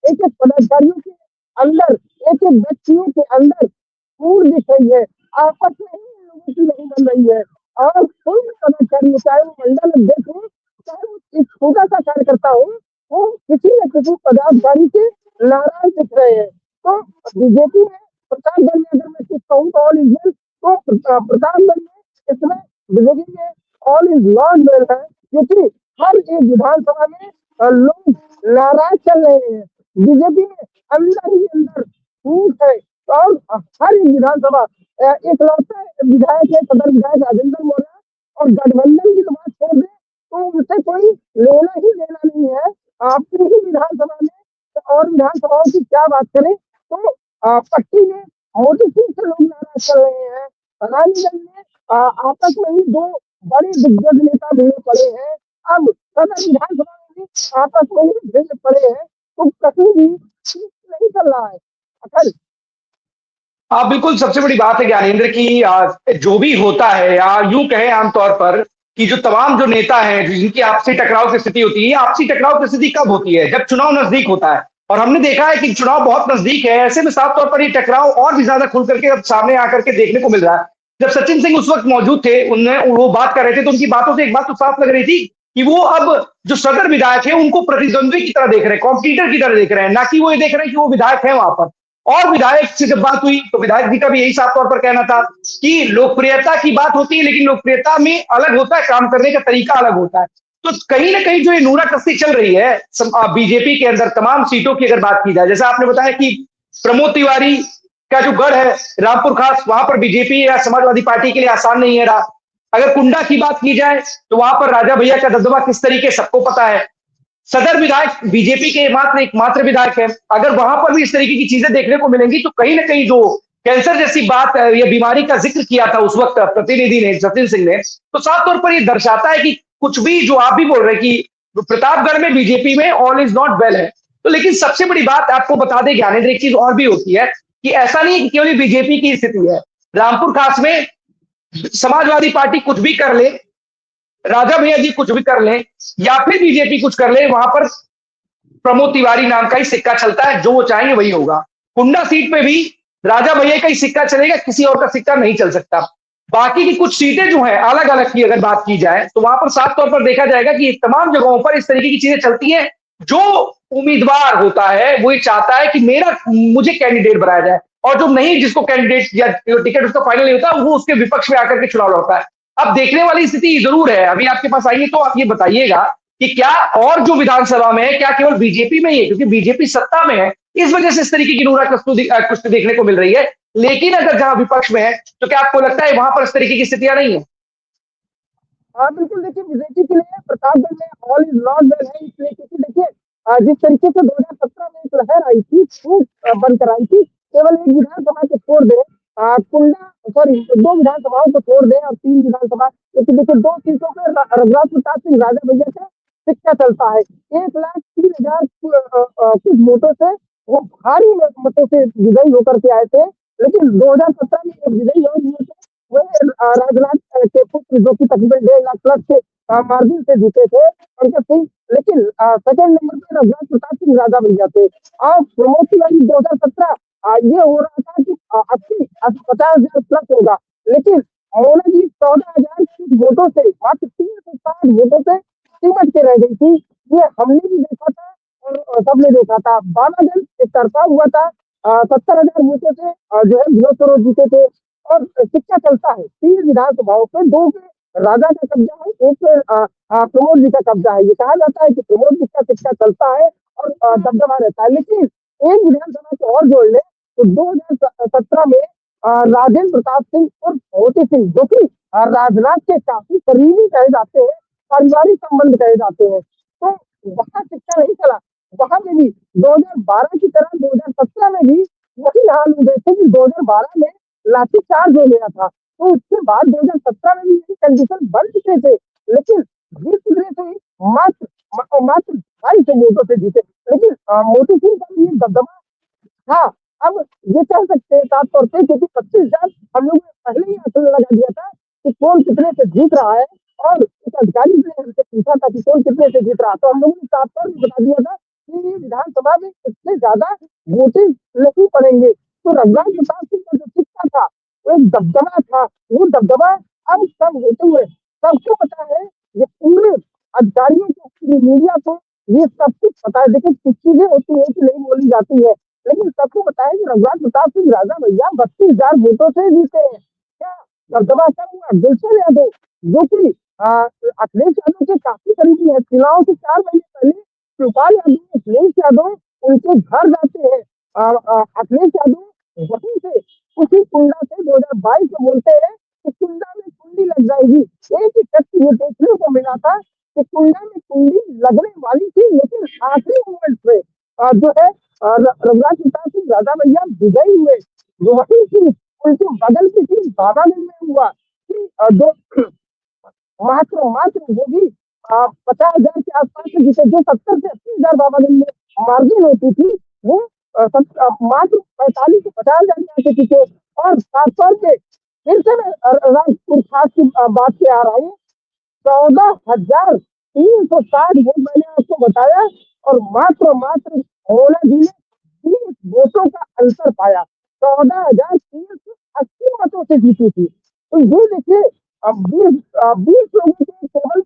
S5: एक पदाधिकारियों के अंदर, एक व्यक्तियों के अंदर फूट दिख रही है। आपस में ही लोगों की नहीं बन रही है। और कोई भी पदाधिकारी, चाहे वो मंडल अध्यक्ष हो, चाहे वो एक छोटा सा कार्यकर्ता हो, वो किसी न किसी पदाधिकारी से नाराज दिख रहे हैं। तो बीजेपी में प्रतापगढ़ में अगर मैं कुछ कहूँ तो ऑल इज वेल, तो प्रतापगढ़ में इसमें बीजेपी में ऑल इज नॉट वेल है, क्योंकि हर एक विधानसभा में लोग नाराज चल रहे हैं। बीजेपी में अंदर ही अंदर फूट है। और हर एक विधानसभा एक लौटा विधायक है, सदर विधायक राजेंद्र मौर्य, और गठबंधन की तो बात छोड़ दें तो उनसे कोई लेना ही देना नहीं है। अपनी ही विधानसभा में और विधानसभाओं की क्या बात करें, तो पट्टी में मोदी सिंह से लोग नाराज कर रहे हैं। रानीगंज में आपस में ही दो बड़े दिग्गज नेता भिड़ पड़े हैं। अब सदर विधानसभा में भी आपस में ही भिड़ पड़े हैं। तो कहीं भी ठीक नहीं चल रहा है। अखिल,
S1: हाँ बिल्कुल, सबसे बड़ी बात है ज्ञानेंद्र की जो भी होता है, या यूं कहे आमतौर पर कि जो तमाम जो नेता हैं जिनकी आपसी टकराव की स्थिति होती है, आपसी टकराव की स्थिति कब होती है? जब चुनाव नजदीक होता है। और हमने देखा है कि चुनाव बहुत नजदीक है, ऐसे में साफ तौर पर ये टकराव और भी ज्यादा खुल करके अब सामने आकर के देखने को मिल रहा है। जब सचिन सिंह उस वक्त मौजूद थे, उन्हें वो बात कर रहे थे, तो उनकी बातों से एक बात तो साफ लग रही थी कि वो अब जो सदर विधायक है उनको प्रतिद्वंद्वी की तरह देख रहे हैं, कॉम्पिटिटर की तरह देख रहे हैं, ना कि वो ये देख रहे हैं कि वो विधायक है वहां पर। और विधायक से जब बात हुई तो विधायक जी का भी यही साफ तौर पर कहना था कि लोकप्रियता की बात होती है, लेकिन लोकप्रियता में अलग होता है, काम करने का तरीका अलग होता है। तो कहीं ना कहीं जो ये नूरा कस्ती चल रही है बीजेपी के अंदर तमाम सीटों की अगर बात की जाए, जैसा आपने बताया कि प्रमोद तिवारी का जो गढ़ है रामपुर खास, वहां पर बीजेपी या समाजवादी पार्टी के लिए आसान नहीं है रहा। अगर कुंडा की बात की जाए तो वहां पर राजा भैया का दबदबा किस तरीके सबको पता है। सदर विधायक बीजेपी के एकमात्र विधायक है। अगर वहां पर भी इस तरीके की चीजें देखने को मिलेंगी तो कहीं ना कहीं जो कैंसर जैसी बात या बीमारी का जिक्र किया था उस वक्त प्रतिनिधि ने, जतिन सिंह ने, तो साफ तौर पर ये दर्शाता है कि कुछ भी जो आप भी बोल रहे हैं कि प्रतापगढ़ में बीजेपी में ऑल इज नॉट वेल है। तो लेकिन सबसे बड़ी बात आपको बता दें ज्ञानेंद्र, एक चीज और भी होती है कि ऐसा नहीं है कि केवल बीजेपी की स्थिति है। रामपुर खास में समाजवादी पार्टी कुछ भी कर ले, राजा भैया जी कुछ भी कर ले, या फिर बीजेपी कुछ कर ले, वहां पर प्रमोद तिवारी नाम का ही सिक्का चलता है, जो वो चाहेंगे वही होगा। कुंडा सीट पे भी राजा भैया का ही सिक्का चलेगा, किसी और का सिक्का नहीं चल सकता। बाकी की कुछ सीटें जो हैं अलग अलग की अगर बात की जाए तो वहां पर साफ तौर पर देखा जाएगा कि तमाम जगहों पर इस तरीके की चीजें चलती हैं। जो उम्मीदवार होता है वो ये चाहता है कि मुझे कैंडिडेट बनाया जाए, और जो नहीं, जिसको कैंडिडेट या टिकट उसका फाइनल नहीं होता, वो उसके विपक्ष में आकर के चुनाव लड़ता है। अब देखने वाली स्थिति जरूर है। अभी आपके पास आइए तो आप ये बताइएगा कि क्या और जो विधानसभा में है क्या केवल बीजेपी में ही है, क्योंकि बीजेपी सत्ता में है, इस वजह से इस तरीके की नूरा कुश्ती देखने को मिल रही है। लेकिन अगर जहां विपक्ष में है तो क्या आपको लगता है वहां पर इस तरीके की स्थितियां नहीं है?
S5: हाँ बिल्कुल, देखिए बीजेपी के लिए प्रतापगढ़ में ऑल इज नॉट वेल है, इसलिए क्योंकि देखिए जिस तरीके से 2017 में एक लहर आई थी, खूब बनकर आई थी, केवल एक विधानसभा को छोड़ दे, कुंडा सॉरी 2 विधानसभाओं को छोड़ दे और 3 विधानसभा, क्योंकि देखिए 2 सीटों पे रघुराज प्रताप सिंह राजा भैया का शिक्षा चलता है। 1,03,000 कुछ वोटों से वो भारी मतों से विजयी होकर के आए थे। लेकिन 2017 में एक विजयी और हुए थे, वह राजनाथ के पुत्र जो कि तकरीबन 1.5 लाख प्लस के मार्जिन से जीते थे पंकज सिंह। लेकिन सेकंड नंबर पे रघुराज प्रताप सिंह राजा भैया थे। और प्रमोद तिवारी 2017 ये हो रहा था कि 50,000 प्लस होगा, लेकिन मोना जी 14,000 वोटों से, मात्र 360 वोटों से सिमट के रह गई थी। ये हमने भी देखा था और सबने देखा था। बालागंज एक तरफा हुआ था, 70,000 वोटों से जो है विनोद सरोज जीते थे। और सिक्का चलता है 3 विधानसभाओं पे, 2 पे राजा का कब्जा है, 1 पे प्रमोद जी का कब्जा है। ये कहा जाता है कि प्रमोद जी का सिक्का चलता है और दबदबा रहता है। लेकिन एक विधानसभा को और जोड़ ले तो 2017 में राजेंद्र प्रताप सिंह और मोती सिंह, जो कि राजनाथ के काफी करीबी कहे जाते हैं, पारिवारिक संबंध कहे जाते हैं, तो वहां सिक्का नहीं चला। वहां में भी 2012 की तरह 2017 में भी वही हाल हुए थे कि 2012 में लाठीचार्ज हो गया था, तो उसके बाद 2017 में भी यही कंडीशन बन चुके थे। लेकिन जीत कितने थे? मात्र 250 वोटों से जीते। लेकिन मोती सिंह का भी ये दबदबा था। अब ये कह सकते हैं साफ तौर पे, क्योंकि 25,000 हम लोग ने पहले ही आंकड़ा लगा दिया था कि कौन कितने से जीत रहा है, और एक अधिकारी ने हमसे पूछा था कि कौन कितने से जीत रहा, तो हम लोगों ने साफ तौर पर बता दिया था कि विधानसभा में इतने ज्यादा वोटेज नहीं पड़ेंगे। तो रघुराज प्रताप सिंह का जो सिक्का था, वो एक दबदबा था, वो दबदबा अब कम होते हुए सबको पता है, ये पूरे अधिकारियों को, पूरी मीडिया को ये सब कुछ पता है। देखिए कुछ चीजें होती है कि नहीं बोली जाती है, लेकिन सबको पता है कि रघुराज प्रताप सिंह राजा भैया 32,000 वोटों से जीते हैं। क्या दबदबा कम हुआ? गुलशन यादव, जो कि अखिलेश यादव के काफी करीबी है, चुनाव से 4 महीने पहले शिवपाल यादव, अखिलेश यादव उनके घर जाते हैं। अखिलेश यादव वहीं से, उसी कुंडा से 2022 में बोलते हैं कि कुंडा में कुंडी लग जाएगी। एक ही तथ्य ये देखने को मिला था कि कुंडा में कुंडी लगने वाली थी, लेकिन आखिरी मोमेंट पे जो है रघुराज प्रताप सिंह राजा भैया विजयी हुए। वही चीज उनके बगल की चीज बाबागंज में हुआ कि जो मात्र वो भी 50,000 के आसपास से जीते। जो 70 से 80,000 बाबागंज में मार्जिन होती थी, वो मात्र 45 से 50,000 के आके जीते। और खासतौर पे फिर से मैं राजपुर खास की बात से आ रहा हूँ, 14,360 वोट मैंने आपको बताया, और मात्र मोना जी ने 30 वोटों का अंतर पाया। 14,380 मतों से जीती थी। तो ये देखिए, अब 20 लोगों के केवल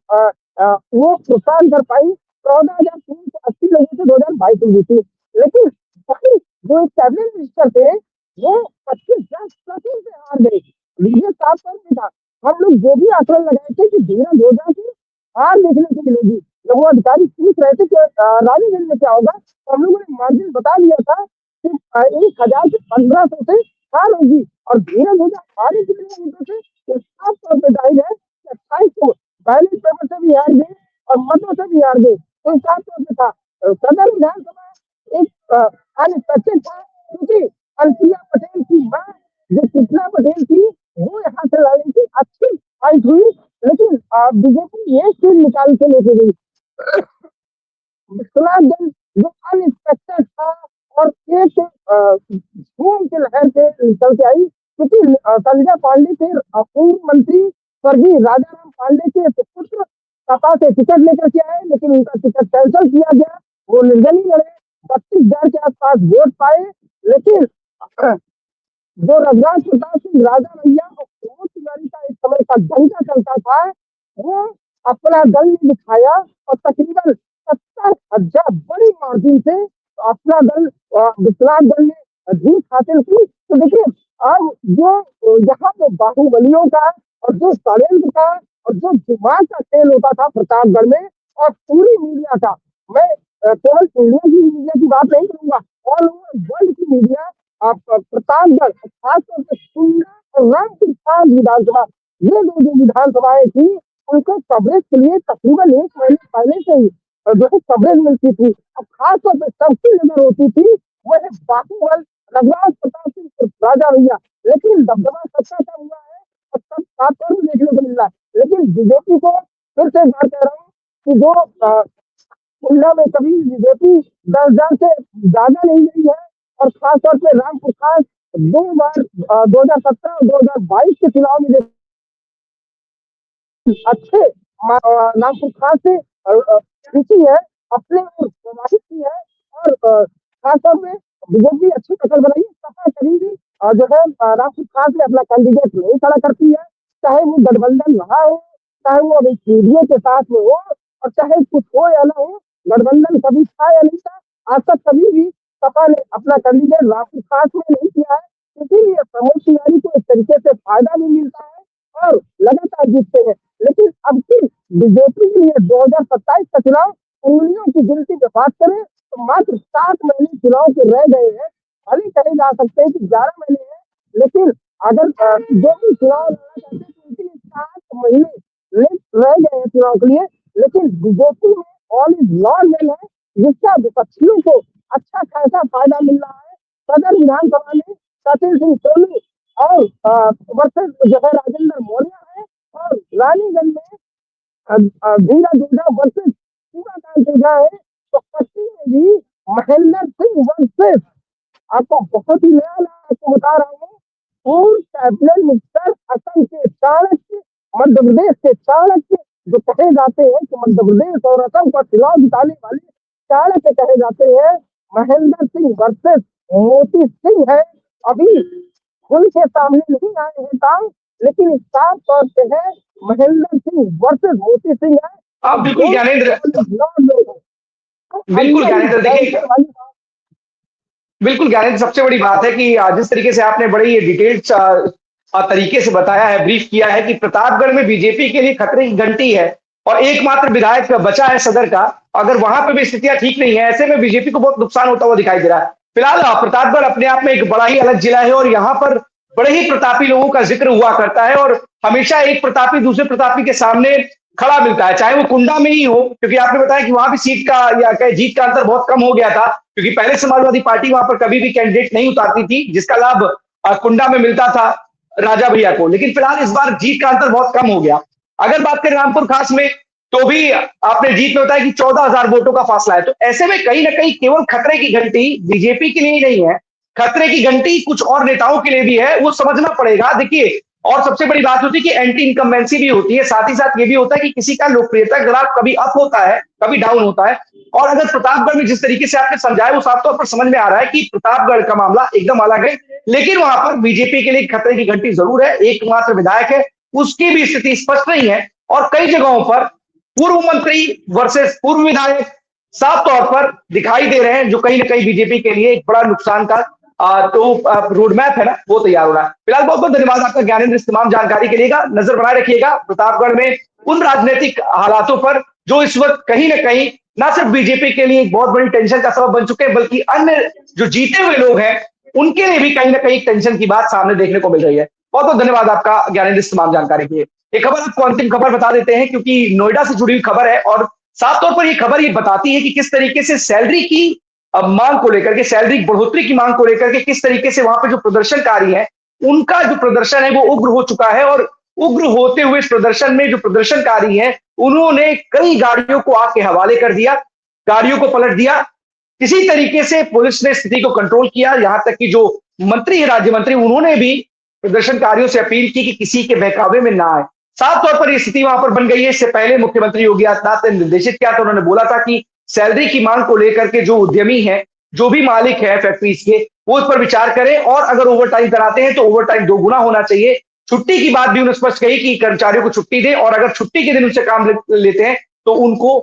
S5: वो नुकसान कर पाई, 14,380 लोगों से 2022 में जीती। लेकिन वही जो कैबिनेट मिनिस्टर थे, वो 25,000 से हार गए। ये साफ तौर पे था। हम लोग जो भी आंकड़े लगाए थे कि धीरज ओझा की हार देखने को मिलेगी, जब वो अधिकारी पूछ रहे थे कि रानीगंज में क्या होगा, तो हम लोगों ने मार्जिन बता दिया था कि 1,000 से 1,500 से हार होगी और धीरे धीरे हारे की मुद्दों से ये साफ तौर पर जाहिर है कि 28 को बैलेट पेपर से भी हार गए और मतों से भी हार गए। तो साफ तौर पे था सदर विधानसभा एक अनएक्सपेक्टेड था, क्योंकि अलसिया पटेल की मां जो कृष्णा पटेल थी वो यहाँ से लड़ी थी, अच्छी फाइट हुई, लेकिन बीजेपी ये सीट निकाल के लेके गई। विश्वनाथ दल जो अनएक्सपेक्टेड था और एक धूम की लहर से निकल के आई, क्योंकि संजय पांडे थे पूर्व मंत्री स्वर्गीय राजाराम पांडे के पुत्र सपा से टिकट लेकर के आए, लेकिन उनका टिकट कैंसिल किया गया। वो निर्दलीय लड़े, 32,000 के आसपास वोट पाए, लेकिन जो रघुराज प्रताप सिंह राजा भैया और प्रमोद तिवारी का एक समय का डंका चलता था, वो अपना दल ने दिखाया और तकरीबन 70,000 बड़ी मार्जिन से अपना दल विश्वनाथ दल ने जीत हासिल की। तो देखिए अब जो यहाँ पे बाहुबलियों का और जो षड्यंत्र का और जो दिमाग का खेल होता था प्रतापगढ़ में, और पूरी मीडिया का, मैं केवल इंडिया की मीडिया की बात नहीं करूंगा, ऑल ओवर वर्ल्ड की मीडिया प्रतापगढ़ खासतौर से कुंडा और रामपुर खास विधानसभा, ये दो जो विधानसभाएं थी उनको कवरेज के लिए तकरीबन 1 महीने पहले से ही जो है कवरेज मिलती थी। अब खासतौर पर सबकी नजर होती थी वह है बाहुबल रघुराज प्रताप सिंह राजा भैया, लेकिन दबदबा सबका सा हुआ है और सब साफ तौर पर देखने को मिल रहा है। लेकिन बीजेपी को फिर से एक बार कह रहा हूँ कि जो कुंडा में कभी बीजेपी 10,000 से ज्यादा नहीं गई है, और खासतौर पर रामपुर खास 2017 और 2022 के चुनाव में अच्छे रामपुर खास से खींची है, अपने ओर प्रभावित की है, और खासतौर में बीजेपी अच्छी फसल बनाई है। सपा कभी भी जो है रामपुर खास में अपना कैंडिडेट नहीं खड़ा करती है, चाहे वो गठबंधन रहा हो, चाहे वो अभी एनडीए के साथ में हो, और चाहे कुछ हो या ना हो, गठबंधन कभी था या नहीं था, आज तक कभी भी सपा ने अपना कैंडिडेट रामपुर खास में नहीं किया है। इसीलिए प्रमोद तिवारी को इस तरीके से फायदा भी मिलता है और लगातार जीतते हैं। लेकिन अब की बीजेपी के लिए 2027 का चुनाव उंगलियों की गिनती में बात करें तो मात्र 7 महीने चुनाव के रह गए हैं। भले कहे जा सकते हैं कि 11 महीने हैं, लेकिन अगर जो भी चुनाव लड़ना चाहते हैं तो उनके लिए 7 महीने रह गए हैं चुनाव के लिए। लेकिन बीजेपी में ऑल इज नॉट वेल है, जिसका विपक्षियों को अच्छा खासा फायदा मिल रहा है। सदर विधानसभा में सचिन सिंह सोलू और वर्सेस जो है राजेंद्र मौर्य है, और रानीगंज में धीरा जोधा वर्सेस सूर्यकांत ओझा है। तो पट्टी में भी महेंद्र सिंह वर्सेस, आपको बहुत ही नया आपको बता रहा हूँ, पूर्व कैबिनेट मिनिस्टर असम के चाणक्य, मध्य प्रदेश के चाणक्य जो कहे जाते हैं कि मध्य प्रदेश और असम का चुनाव जिताने वाले चाणक्य कहे जाते हैं, महेंद्र सिंह वर्सेस मोती सिंह है। अभी खुल के सामने नहीं आए हैं काम, लेकिन साफ तौर पे है महेंद्र सिंह वर्सेस मोती सिंह है।
S1: आप बिल्कुल ज्ञानेंद्र, बिल्कुल ज्ञानेंद्र, देखिए बिल्कुल ज्ञानेंद्र, सबसे बड़ी बात है कि जिस तरीके से आपने बड़े ये डिटेल्स तरीके से बताया है, ब्रीफ किया है कि प्रतापगढ़ में बीजेपी के लिए खतरे की घंटी है और एकमात्र विधायक बचा है सदर का। अगर वहां पर भी स्थितियां ठीक नहीं है, ऐसे में बीजेपी को बहुत नुकसान होता हुआ दिखाई दे रहा है। फिलहाल प्रतापगढ़ अपने आप में एक बड़ा ही अलग जिला है और यहाँ पर बड़े ही प्रतापी लोगों का जिक्र हुआ करता है, और हमेशा एक प्रतापी दूसरे प्रतापी के सामने खड़ा मिलता है, चाहे वो कुंडा में ही हो, क्योंकि आपने बताया कि वहां भी सीट का या जीत का अंतर बहुत कम हो गया था, क्योंकि पहले समाजवादी पार्टी वहां पर कभी भी कैंडिडेट नहीं उतारती थी, जिसका लाभ कुंडा में मिलता था राजा भैया को। लेकिन फिलहाल इस बार जीत का अंतर बहुत कम हो गया। अगर बात करें रामपुर खास में, तो भी आपने जीत में बताया कि 14,000 वोटों का फासला है। तो ऐसे में कहीं ना कहीं केवल खतरे की घंटी बीजेपी के लिए नहीं है, खतरे की घंटी कुछ और नेताओं के लिए भी है, वो समझना पड़ेगा। देखिए, और सबसे बड़ी बात होती है कि एंटी इनकम्बेंसी भी होती है, साथ ही साथ ये भी होता है कि किसी का लोकप्रियता ग्राफ कभी अप होता है, कभी डाउन होता है। और अगर प्रतापगढ़ में जिस तरीके से आपने समझाया, वो साफ तौर पर समझ में आ रहा है कि प्रतापगढ़ का मामला एकदम अलग है, लेकिन वहां पर बीजेपी के लिए खतरे की घंटी जरूर है। एकमात्र विधायक है, उसकी भी स्थिति स्पष्ट नहीं है, और कई जगहों पर पूर्व मंत्री वर्सेस पूर्व विधायक साफ तौर पर दिखाई दे रहे हैं, जो कहीं ना कहीं बीजेपी के लिए एक बड़ा नुकसान का रोड मैप है ना, वो तैयार हो रहा है। फिलहाल बहुत बहुत धन्यवाद आपका ज्ञानेंद्र, इस तमाम जानकारी के लिए। नजर बनाए रखिएगा प्रतापगढ़ में उन राजनीतिक हालातों पर जो इस वक्त कहीं ना कहीं ना सिर्फ बीजेपी के लिए एक बहुत बड़ी टेंशन का सबब बन चुके हैं, बल्कि अन्य जो जीते हुए लोग हैं उनके लिए भी कहीं ना कहीं टेंशन की बात सामने देखने को मिल रही है। बहुत बहुत धन्यवाद आपका ज्ञानेंद्र इस तमाम जानकारी के लिए। एक खबर आपको अंतिम खबर बता देते हैं क्योंकि नोएडा से जुड़ी हुई खबर है और साफ तौर पर ये खबर ये बताती है कि किस तरीके से सैलरी की मांग को लेकर के, सैलरी बढ़ोतरी की मांग को लेकर के किस तरीके से वहां पर जो प्रदर्शनकारी है उनका जो प्रदर्शन है वो उग्र हो चुका है। और उग्र होते हुए इस प्रदर्शन में जो प्रदर्शनकारी हैं उन्होंने कई गाड़ियों को आग के हवाले कर दिया, गाड़ियों को पलट दिया। किसी तरीके से पुलिस ने स्थिति को कंट्रोल किया, यहां तक कि जो मंत्री है, राज्य मंत्री, उन्होंने भी प्रदर्शनकारियों से अपील की कि किसी के बहकावे में ना आए। साफ तौर पर यह स्थिति वहां पर बन गई है। इससे पहले मुख्यमंत्री योगी आदित्यनाथ ने निर्देशित किया था, उन्होंने बोला था कि सैलरी की मांग को लेकर के जो उद्यमी है, जो भी मालिक है फैक्ट्रीज के, वो इस पर विचार करें और अगर ओवर टाइम कराते हैं तो ओवर टाइम 2 गुना होना चाहिए। छुट्टी की बात भी उन्होंने स्पष्ट कही कि कर्मचारियों को छुट्टी दें और अगर छुट्टी के दिन उनसे काम लेते हैं तो उनको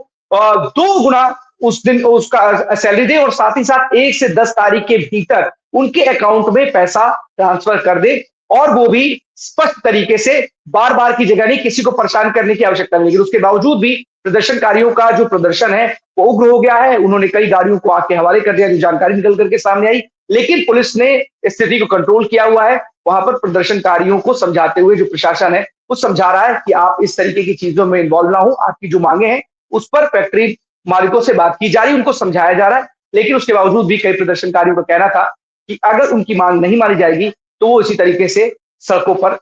S1: 2 गुना उस दिन उसका सैलरी दे और साथ ही साथ 1 से 10 तारीख के भीतर उनके अकाउंट में पैसा ट्रांसफर कर दे और वो भी स्पष्ट तरीके से, बार बार की जगह नहीं, किसी को परेशान करने की आवश्यकता नहीं। लेकिन उसके बावजूद भी प्रदर्शनकारियों का जो प्रदर्शन है वो उग्र हो गया है। उन्होंने कई गाड़ियों को आग के हवाले कर दिया, जो जानकारी निकल करके सामने आई। लेकिन पुलिस ने स्थिति को कंट्रोल किया हुआ है। वहां पर प्रदर्शनकारियों को समझाते हुए जो प्रशासन है वो समझा रहा है कि आप इस तरीके की चीजों में इन्वॉल्व ना हो, आपकी जो मांगे हैं उस पर फैक्ट्री मालिकों से बात की जा रही है, उनको समझाया जा रहा है। लेकिन उसके बावजूद भी कई प्रदर्शनकारियों का कहना था कि अगर उनकी मांग नहीं मानी जाएगी तो वो इसी तरीके से सड़कों पर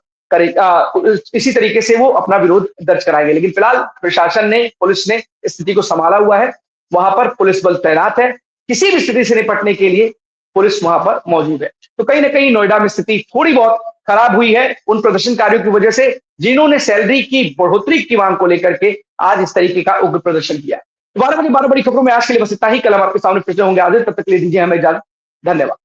S1: इसी तरीके से वो अपना विरोध दर्ज कराएंगे। लेकिन फिलहाल प्रशासन ने, पुलिस ने स्थिति को संभाला हुआ है। वहां पर पुलिस बल तैनात है, किसी भी स्थिति से निपटने के लिए पुलिस वहां पर मौजूद है। तो कहीं ना कहीं नोएडा में स्थिति थोड़ी बहुत खराब हुई है उन प्रदर्शनकारियों की वजह से जिन्होंने सैलरी की बढ़ोतरी की मांग को लेकर के आज इस तरीके का उग्र प्रदर्शन किया। 12 बजे 12 बड़ी खबरों में आज के लिए बस इतना ही। कल हम आपके सामने फिर से होंगे। आज तब तक ले दीजिए हमें इजाजत। धन्यवाद।